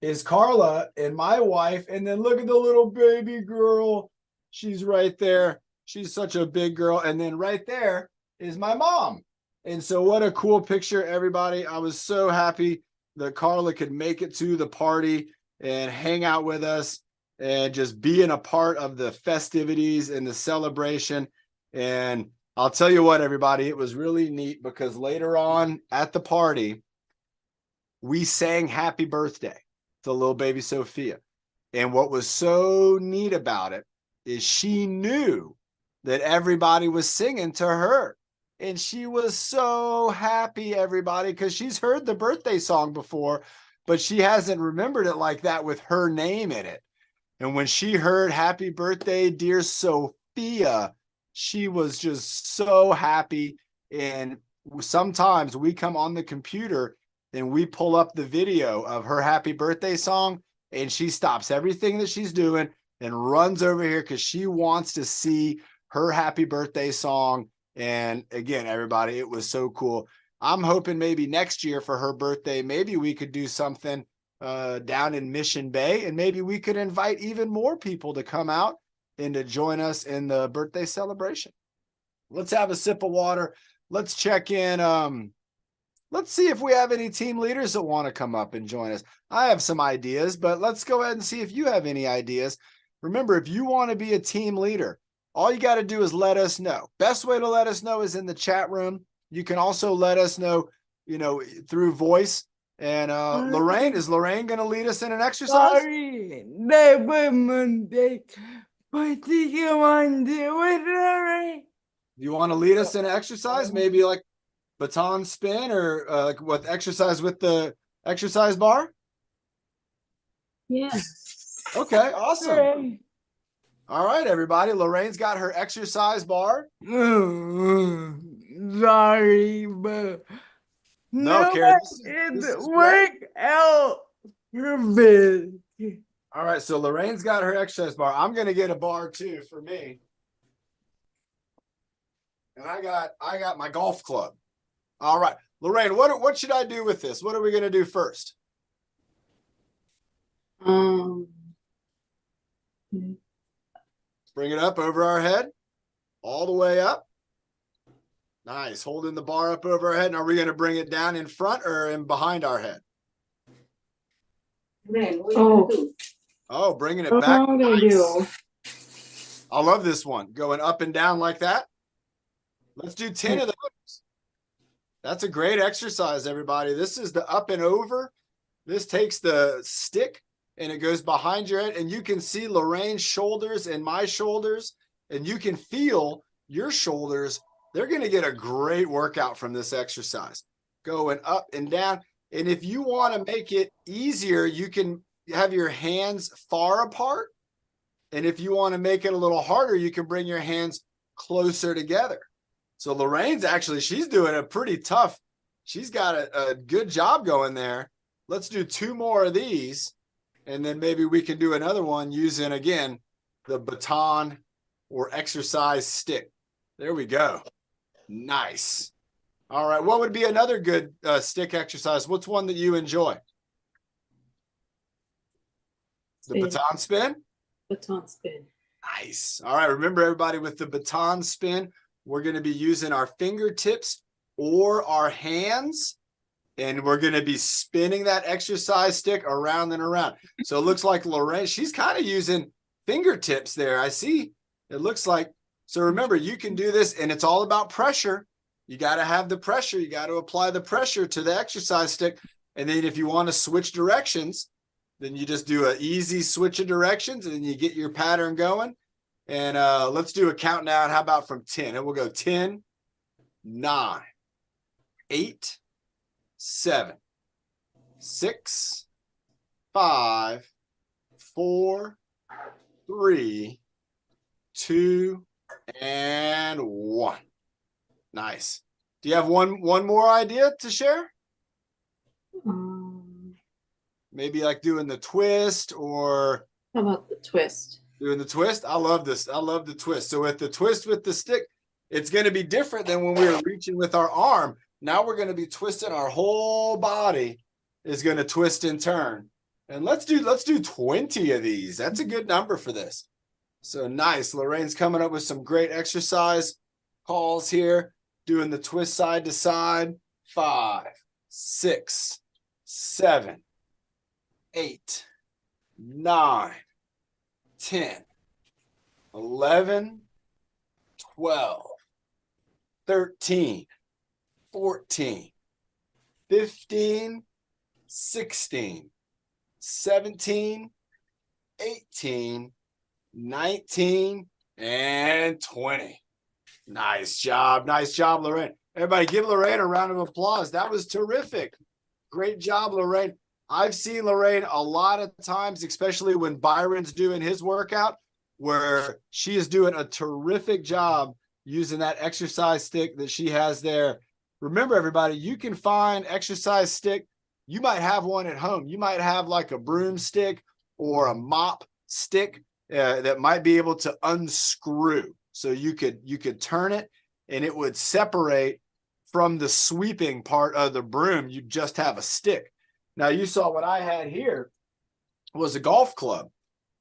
Speaker 1: is Carla and my wife. And then look at the little baby girl. She's right there. She's such a big girl. And then right there is my mom. And so what a cool picture, everybody. I was so happy that Carla could make it to the party and hang out with us and just being a part of the festivities and the celebration. And I'll tell you what, everybody, it was really neat because later on at the party, we sang happy birthday to little baby Sophia. And what was so neat about it is she knew that everybody was singing to her. And she was so happy, everybody, because she's heard the birthday song before, but she hasn't remembered it like that with her name in it. And when she heard happy birthday, dear Sophia, she was just so happy. And sometimes we come on the computer and we pull up the video of her happy birthday song, and she stops everything that she's doing and runs over here because she wants to see her happy birthday song. And again, everybody, it was so cool. I'm hoping maybe next year for her birthday, maybe we could do something down in Mission Bay, and maybe we could invite even more people to come out and to join us in the birthday celebration. Let's have a sip of water. Let's check in. let's see if we have any team leaders that want to come up and join us. I have some ideas, but let's go ahead and see if you have any ideas. Remember, if you want to be a team leader, all you got to do is let us know. Best way to let us know is in the chat room. You can also let us know, through voice. And Lorraine, is Lorraine going to lead us in an exercise?
Speaker 5: Sorry, that was Monday. What do you want to do with Lorraine?
Speaker 1: You want to lead us in an exercise? Maybe like baton spin or like what exercise with the exercise bar?
Speaker 4: Yeah.
Speaker 1: Okay, awesome. All right, everybody. Lorraine's got her exercise bar.
Speaker 5: Sorry, but
Speaker 1: No, Karen,
Speaker 5: it
Speaker 1: this is
Speaker 5: work out perfect.
Speaker 1: all right, so Lorraine's got her exercise bar. I'm gonna get a bar too for me. And I got my golf club. All right, Lorraine, what should I do with this? What are we gonna do first?
Speaker 2: Um,
Speaker 1: Bring it up over our head, all the way up. Nice, holding the bar up over our head. And are we gonna bring it down in front or in behind our head? Oh, bringing it back. Nice. I love this one. Going up and down like that. Let's do 10 of those. That's a great exercise, everybody. This is the up and over. This takes the stick and it goes behind your head. And you can see Lorraine's shoulders and my shoulders. And you can feel your shoulders. They're going to get a great workout from this exercise. Going up and down. And if you want to make it easier, you can have your hands far apart. And if you want to make it a little harder, you can bring your hands closer together. So Lorraine's she's doing a pretty tough. She's got a good job going there. Let's do 2 more of these. And then maybe we can do another one using, again, the baton or exercise stick. There we go. Nice. All right. What would be another good stick exercise? What's one that you enjoy? The baton spin?
Speaker 6: Baton spin.
Speaker 1: Nice. All right. Remember, everybody, with the baton spin, we're going to be using our fingertips or our hands, and we're going to be spinning that exercise stick around and around. So it looks like Lorraine, she's kind of using fingertips there. I see. It looks like. So remember, you can do this, and it's all about pressure. You got to have the pressure. You got to apply the pressure to the exercise stick. And then if you want to switch directions, then you just do an easy switch of directions, and then you get your pattern going. And let's do a countdown. How about from 10? And we'll go 10, 9, 8, 7, 6, 5, 4, 3, 2, and 1. Nice. Do you have one more idea to share? Maybe like doing the twist, or
Speaker 6: How about the twist?
Speaker 1: doing the twist? I love this. I love the twist. So with the twist with the stick, it's going to be different than when we were reaching with our arm. Now we're going to be twisting. Our whole body is going to twist and turn. And let's do 20 of these. That's a good number for this. So nice. Lorraine's coming up with some great exercise calls here. Doing the twist side to side. 5, 6, 7, 8, 9, 10, 11, 12, 13, 14, 15, 16, 17, 18, 19, and 20. Nice job. Nice job, Lorraine. Everybody give Lorraine a round of applause. That was terrific. Great job, Lorraine. I've seen Lorraine a lot of times, especially when Byron's doing his workout, where she is doing a terrific job using that exercise stick that she has there. Remember, everybody, you can find exercise stick. You might have one at home. You might have like a broomstick or a mop stick that might be able to unscrew. So you could turn it and it would separate from the sweeping part of the broom. You just have a stick. Now, you saw what I had here was a golf club.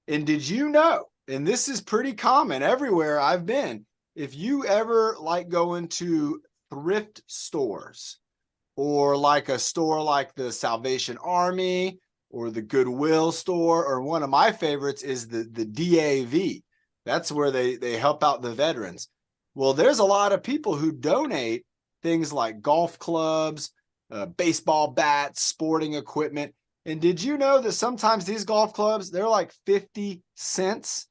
Speaker 1: And did you know, and this is pretty common everywhere I've been, if you ever like going to thrift stores or like a store like the Salvation Army or the Goodwill store, or one of my favorites is the DAV. That's where they help out the veterans. Well, there's a lot of people who donate things like golf clubs, baseball bats, sporting equipment. And did you know that sometimes these golf clubs, they're like 50 cents?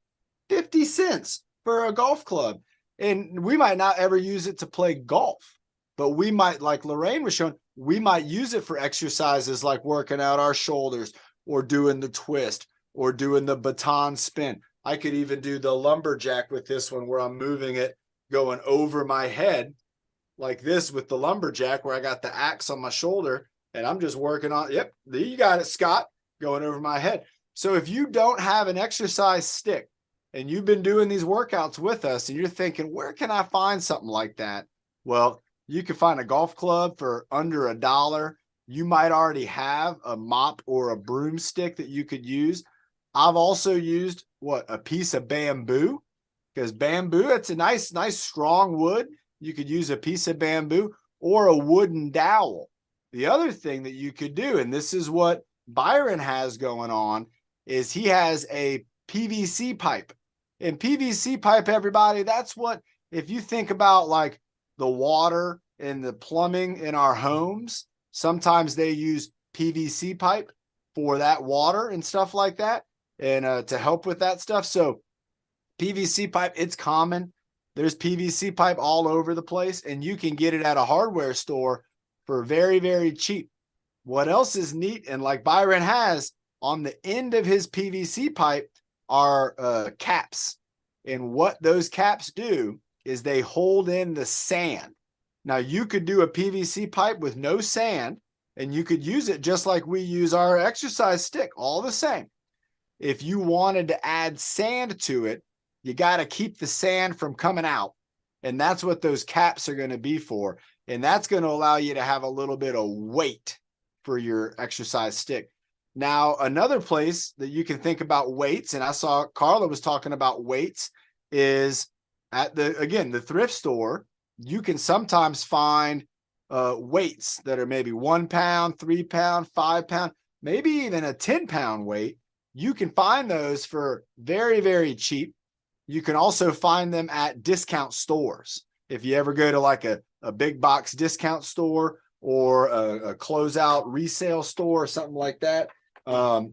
Speaker 1: 50 cents for a golf club. And we might not ever use it to play golf, but we might, like Lorraine was showing, we might use it for exercises like working out our shoulders or doing the twist or doing the baton spin. I could even do the lumberjack with this one where I'm moving it, going over my head like this with the lumberjack, where I got the axe on my shoulder and I'm just working on, yep, you got it, Scott, going over my head. So if you don't have an exercise stick and you've been doing these workouts with us and you're thinking, where can I find something like that? Well, you can find a golf club for under $1. You might already have a mop or a broomstick that you could use. I've also used a piece of bamboo, because bamboo, it's a nice strong wood. You could use a piece of bamboo or a wooden dowel. The other thing that you could do, and this is what Byron has going on, is he has a PVC pipe. And PVC pipe, everybody, that's what, if you think about like the water and the plumbing in our homes, sometimes they use PVC pipe for that water and stuff like that, and to help with that stuff. So PVC pipe, it's common. There's PVC pipe all over the place, and you can get it at a hardware store for very, very cheap. What else is neat, and like Byron has, on the end of his PVC pipe are caps. And what those caps do is they hold in the sand. Now, you could do a PVC pipe with no sand, and you could use it just like we use our exercise stick, all the same. If you wanted to add sand to it, you got to keep the sand from coming out. And that's what those caps are going to be for. And that's going to allow you to have a little bit of weight for your exercise stick. Now, another place that you can think about weights, and I saw Carla was talking about weights, is at the thrift store. You can sometimes find weights that are maybe 1 pound, 3 pound, 5 pound, maybe even a 10-pound weight. You can find those for very, very cheap. You can also find them at discount stores. If you ever go to like a big box discount store or a closeout resale store or something like that,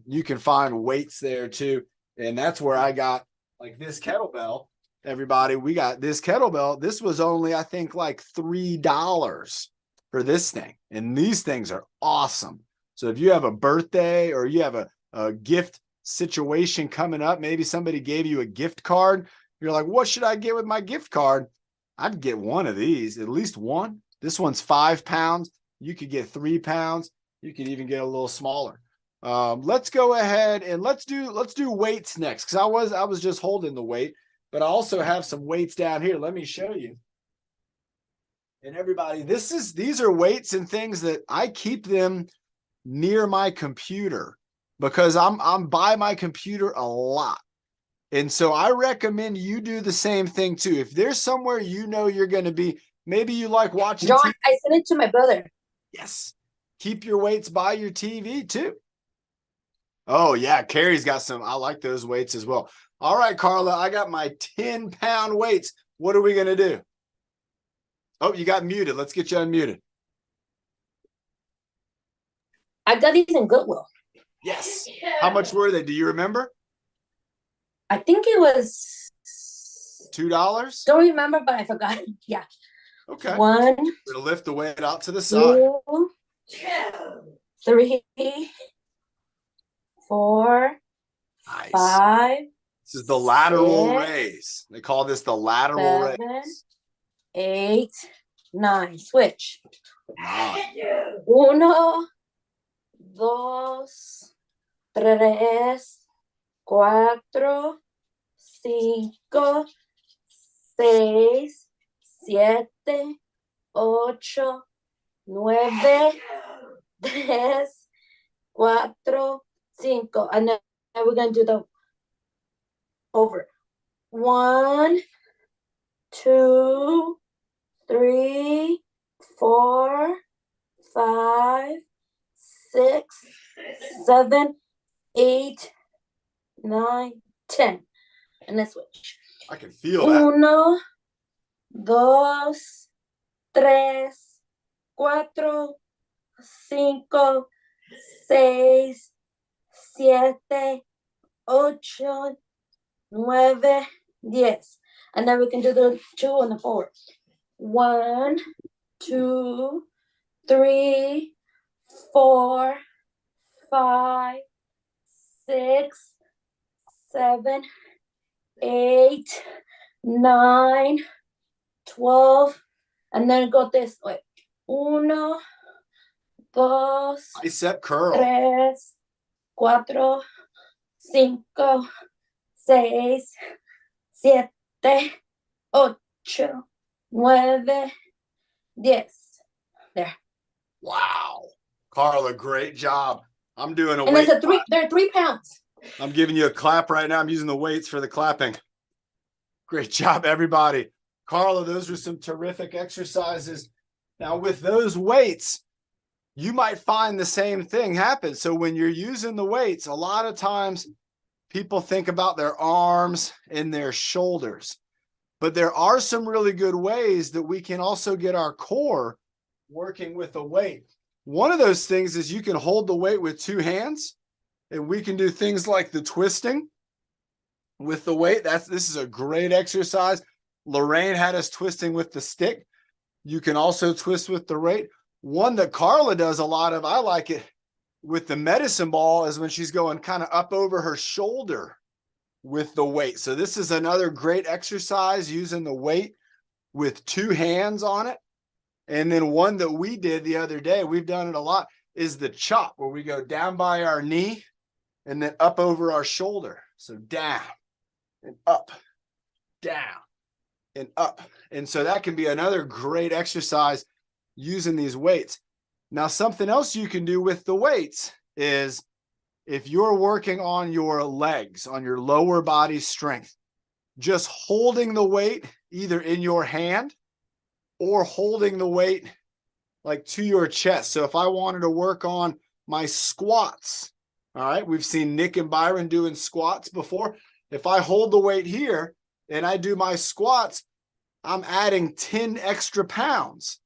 Speaker 1: you can find weights there too. And that's where I got like this kettlebell. Everybody, we got this kettlebell. This was only, I think, like $3 for this thing. And these things are awesome. So if you have a birthday or you have a gift situation coming up, maybe somebody gave you a gift card, you're like, what should I get with my gift card? I'd get one of these, at least one. This one's 5 pounds. You could get 3 pounds. You could even get a little smaller. Let's go ahead and let's do weights next, because I was just holding the weight, but I also have some weights down here. Let me show you. And everybody, these are weights and things that I keep them near my computer, because I'm by my computer a lot. And so I recommend you do the same thing too. If there's somewhere you know you're going to be, maybe you like watching
Speaker 4: John,
Speaker 1: TV.
Speaker 4: I sent it to my brother.
Speaker 1: Yes. Keep your weights by your TV too. Oh yeah, Carrie's got some. I like those weights as well. All right, Carla, I got my 10-pound weights. What are we going to do? Oh, you got muted. Let's get you unmuted.
Speaker 4: I got these in Goodwill.
Speaker 1: Yes. How much were they? Do you remember?
Speaker 4: I think it was
Speaker 1: $2?
Speaker 4: don't remember, but I forgot. Yeah.
Speaker 1: Okay.
Speaker 4: 1,
Speaker 1: We'll lift the weight out to the side.
Speaker 4: 2, 3, 4,
Speaker 1: Nice.
Speaker 4: 5,
Speaker 1: This is the lateral
Speaker 4: 6,
Speaker 1: raise. They call this the lateral
Speaker 4: 7,
Speaker 1: raise.
Speaker 4: 8, 9. Switch.
Speaker 1: 9.
Speaker 4: 1, 2, 3, 4, 5, 6, 7, 8, 9, 10, 4, 5. And then we're going to do the over. 1, 2, 3, 4, 5, 6, 7, 8, 9, 10. And then switch.
Speaker 1: I can feel that.
Speaker 4: 1, 2, 3, 4, 5, 6, 7, 8, 9, 10. And then we can do the 2 and the 4. 1, 2, 3, 4, 5, 6, 7, 8, 9, 12. And then go this way. 1, 2,
Speaker 1: Bicep curl.
Speaker 4: 3, 4, 5, 6, 7, 8, 9, 10. There.
Speaker 1: Wow. Carla, great job. I'm doing a
Speaker 4: And
Speaker 1: weight.
Speaker 4: they're 3 pounds.
Speaker 1: I'm giving you a clap right now. I'm using the weights for the clapping. Great job, everybody. Carla, those are some terrific exercises. Now, with those weights, you might find the same thing happen. So when you're using the weights, a lot of times people think about their arms and their shoulders. But there are some really good ways that we can also get our core working with a weight. One of those things is you can hold the weight with 2 hands, and we can do things like the twisting with the weight. This is a great exercise. Lorraine had us twisting with the stick. You can also twist with the weight. One that Carla does a lot of, I like it with the medicine ball, is when she's going kind of up over her shoulder with the weight. So this is another great exercise using the weight with 2 hands on it. And then one that we did the other day, we've done it a lot, is the chop, where we go down by our knee and then up over our shoulder. So down and up, down and up. And so that can be another great exercise using these weights. Now, something else you can do with the weights is if you're working on your legs, on your lower body strength, just holding the weight either in your hand or holding the weight like to your chest. So if I wanted to work on my squats, all right, we've seen Nick and Byron doing squats before. If I hold the weight here and I do my squats, I'm adding 10 extra pounds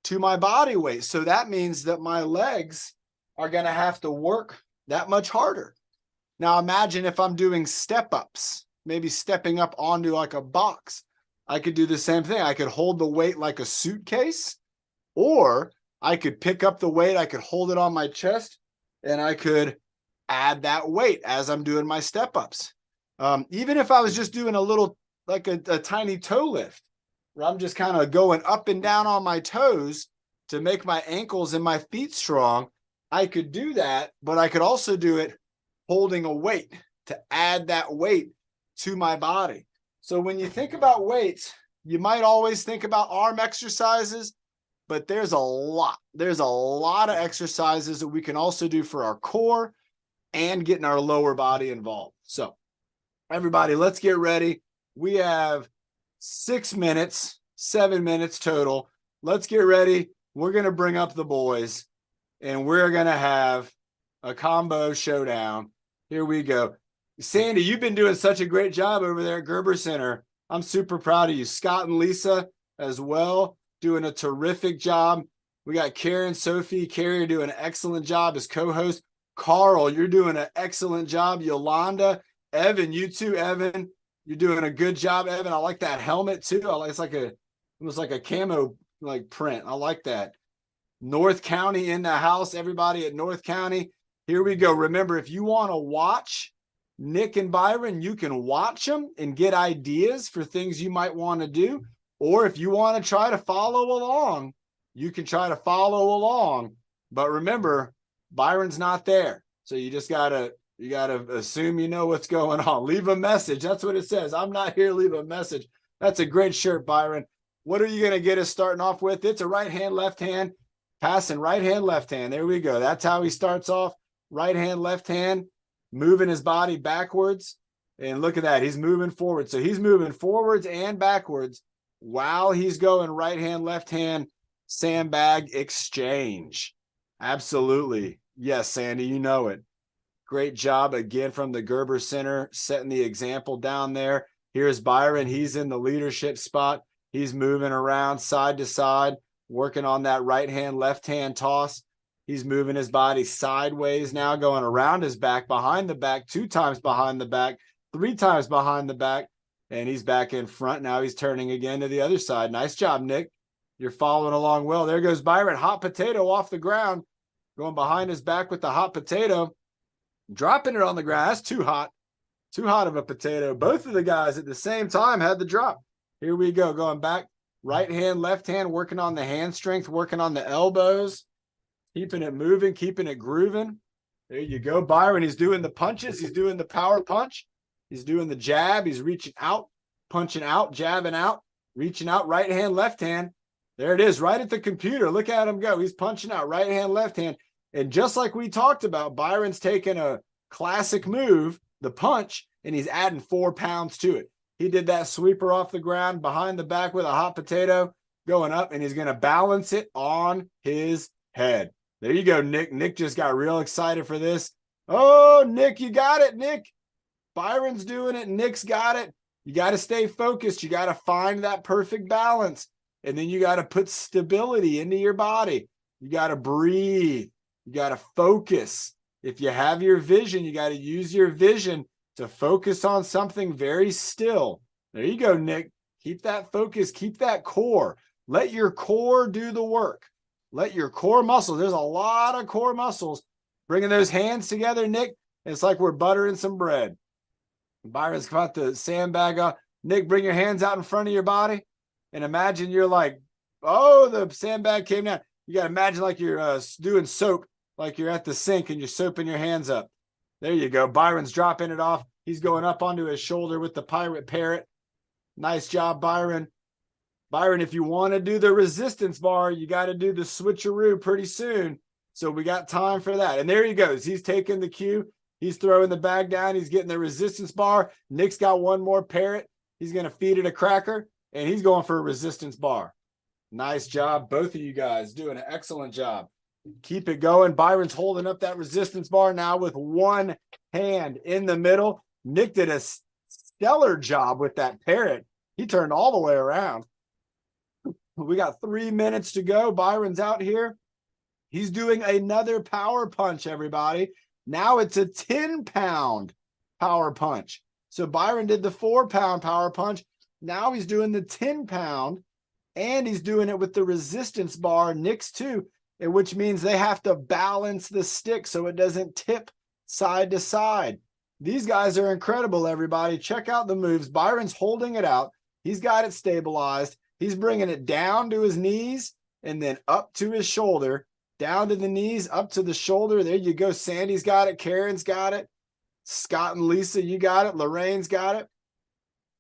Speaker 1: to my body weight. So that means that my legs are going to have to work that much harder. Now imagine if I'm doing step ups, maybe stepping up onto like a box. I could do the same thing. I could hold the weight like a suitcase, or I could pick up the weight. I could hold it on my chest and I could add that weight as I'm doing my step ups. Even if I was just doing a little, like a tiny toe lift, where I'm just kind of going up and down on my toes to make my ankles and my feet strong, I could do that, but I could also do it holding a weight to add that weight to my body. So when you think about weights, you might always think about arm exercises, but there's a lot of exercises that we can also do for our core and getting our lower body involved. So everybody, let's get ready. We have 6 minutes, 7 minutes total. Let's get ready. We're going to bring up the boys and we're going to have a combo showdown. Here we go. Sandy, you've been doing such a great job over there at Gerber Center. I'm super proud of you. Scott and Lisa as well, doing a terrific job. We got Karen, Sophie, Carrie doing an excellent job as co-host. Carl, you're doing an excellent job. Yolanda, Evan, you too, Evan. You're doing a good job, Evan. I like that helmet too. It's like almost like a camo like print. I like that. North County in the house. Everybody at North County. Here we go. Remember, if you want to watch Nick and Byron, you can watch them and get ideas for things you might want to do. Or if you want to try to follow along, you can try to follow along. But remember, Byron's not there. So you just gotta assume you know what's going on. Leave a message. That's what it says. I'm not here. Leave a message. That's a great shirt, Byron. What are you going to get us starting off with? It's a right hand, left hand, passing right hand, left hand. There we go. That's how he starts off. Right hand, left hand, moving his body backwards. And look at that. He's moving forward. So he's moving forwards and backwards while he's going right hand, left hand, sandbag exchange. Absolutely. Yes, Sandy, you know it. Great job again from the Gerber Center, setting the example down there. Here's Byron. He's in the leadership spot. He's moving around side to side, working on that right hand, left hand toss. He's moving his body sideways now, going around his back, behind the back, 2 times behind the back, 3 times behind the back, and he's back in front. Now he's turning again to the other side. Nice job, Nick. You're following along well. There goes Byron. Hot potato off the ground, going behind his back with the hot potato, dropping it on the ground. That's too hot of a potato. Both of the guys at the same time had the drop. Here we go, going back, right hand, left hand, working on the hand strength, working on the elbows, keeping it moving, keeping it grooving. There you go, Byron. He's doing the punches. He's doing the power punch. He's doing the jab. He's reaching out, punching out, jabbing out, reaching out, right hand, left hand. There it is, right at the computer. Look at him go. He's punching out, right hand, left hand. And just like we talked about, Byron's taking a classic move, the punch, and he's adding 4 pounds to it. He did that sweeper off the ground behind the back with a hot potato going up, and he's going to balance it on his head. There you go, Nick. Nick just got real excited for this. Oh, Nick, you got it, Nick. Byron's doing it. Nick's got it. You got to stay focused. You got to find that perfect balance. And then you got to put stability into your body. You got to breathe. You got to focus. If you have your vision, you got to use your vision to focus on something very still. There you go, Nick. Keep that focus. Keep that core. Let your core do the work. Let your core muscles. There's a lot of core muscles. Bringing those hands together, Nick, it's like we're buttering some bread. Byron's got the sandbag up. Nick, bring your hands out in front of your body and imagine you're like, oh, the sandbag came down. You got to imagine like you're doing soap, like you're at the sink and you're soaping your hands up. There you go. Byron's dropping it off. He's going up onto his shoulder with the pirate parrot. Nice job, Byron. Byron, if you want to do the resistance bar, you got to do the switcheroo pretty soon. So we got time for that. And there he goes. He's taking the cue. He's throwing the bag down. He's getting the resistance bar. Nick's got one more parrot. He's going to feed it a cracker, and he's going for a resistance bar. Nice job. Both of you guys doing an excellent job. Keep it going. Byron's holding up that resistance bar now with one hand in the middle. Nick did a stellar job with that parrot. He turned all the way around. We got 3 minutes to go. Byron's out here. He's doing another power punch, everybody. Now it's a 10-pound power punch. So Byron did the 4-pound power punch. Now he's doing the 10-pound, and he's doing it with the resistance bar. Nick's too, which means they have to balance the stick so it doesn't tip side to side. These guys are incredible, everybody. Check out the moves. Byron's holding it out. He's got it stabilized. He's bringing it down to his knees and then up to his shoulder, down to the knees, up to the shoulder. There you go. Sandy's got it. Karen's got it. Scott and Lisa, you got it. Lorraine's got it.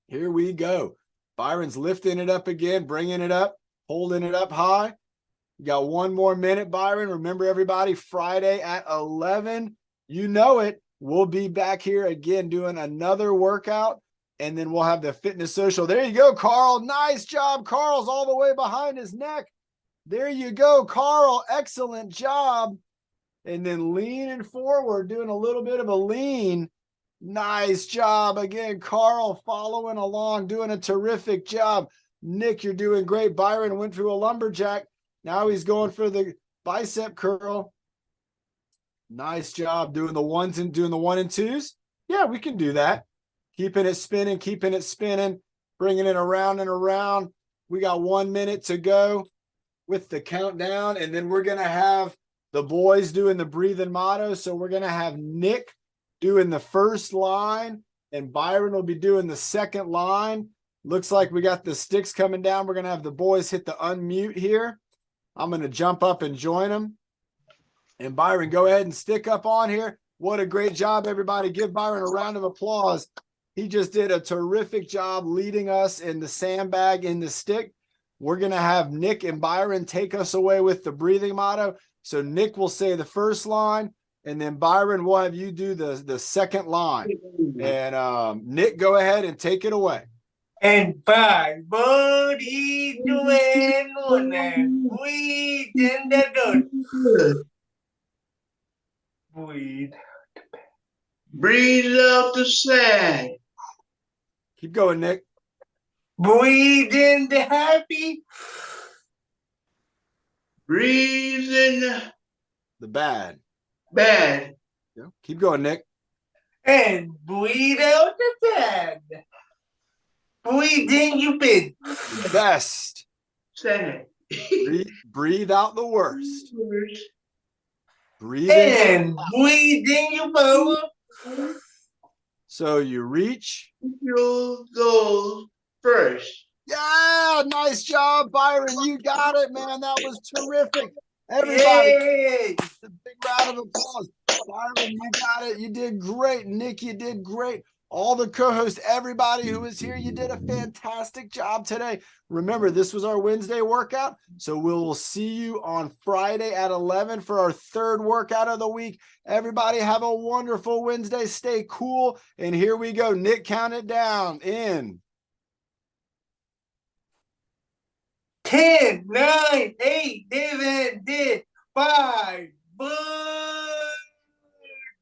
Speaker 1: Here we go. Byron's lifting it up again, bringing it up, holding it up high. You got 1 more minute, Byron. Remember, everybody, Friday at 11. You know it. We'll be back here again doing another workout, and then we'll have the fitness social. There you go, Carl. Nice job. Carl's all the way behind his neck. There you go, Carl. Excellent job. And then leaning forward, doing a little bit of a lean. Nice job. Again, Carl following along, doing a terrific job. Nick, you're doing great. Byron went through a lumberjack. Now he's going for the bicep curl. Nice job doing the 1 and 2s. Yeah, we can do that. Keeping it spinning, bringing it around and around. We got 1 minute to go with the countdown, and then we're going to have the boys doing the breathing motto. So we're going to have Nick doing the first line, and Byron will be doing the second line. Looks like we got the sticks coming down. We're going to have the boys hit the unmute here. I'm going to jump up and join them. And Byron, go ahead and stick up on here. What a great job, everybody. Give Byron a round of applause. He just did a terrific job leading us in the sandbag in the stick. We're going to have Nick and Byron take us away with the breathing motto. So Nick will say the first line, and then Byron will have you do the second line. And Nick, go ahead and take it away.
Speaker 3: And 5, 4, 3, 2, and 1, and we in the good. Breathe. Breathe out the sand.
Speaker 1: Keep going, Nick.
Speaker 3: Breathe in the happy. Breathe in
Speaker 1: The bad.
Speaker 3: bad.
Speaker 1: Yeah. Keep going, Nick.
Speaker 3: And breathe out the sad. Breathe in your bed.
Speaker 1: The best.
Speaker 3: Sad.
Speaker 1: Breathe out the worst. Breathe in.
Speaker 3: And breathe in your power.
Speaker 1: So you reach.
Speaker 3: Your goals first.
Speaker 1: Yeah, nice job, Byron. You got it, man. That was terrific. Everybody,
Speaker 3: Yay!
Speaker 1: a big round of applause. Byron, you got it. You did great. Nick, you did great. All the co-hosts, everybody who was here, you did a fantastic job today. Remember, this was our Wednesday workout, so we'll see you on Friday at 11 for our third workout of the week. Everybody have a wonderful Wednesday. Stay cool. And here we go. Nick, count it down in
Speaker 3: 10, 9, 8, 7, 10, 5,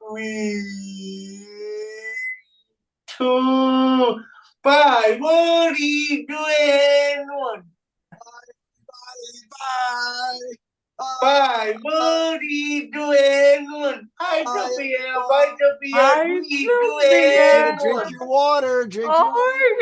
Speaker 3: 3, 2, 5. What are you doing? 1,
Speaker 1: bye.
Speaker 3: 5. What are you doing? 1. Hi, Sophia. Bye, Sophia.
Speaker 5: Hi,
Speaker 3: What are you
Speaker 5: Sophia.
Speaker 3: doing?
Speaker 1: Drink your water. Drink your water.
Speaker 5: Oh,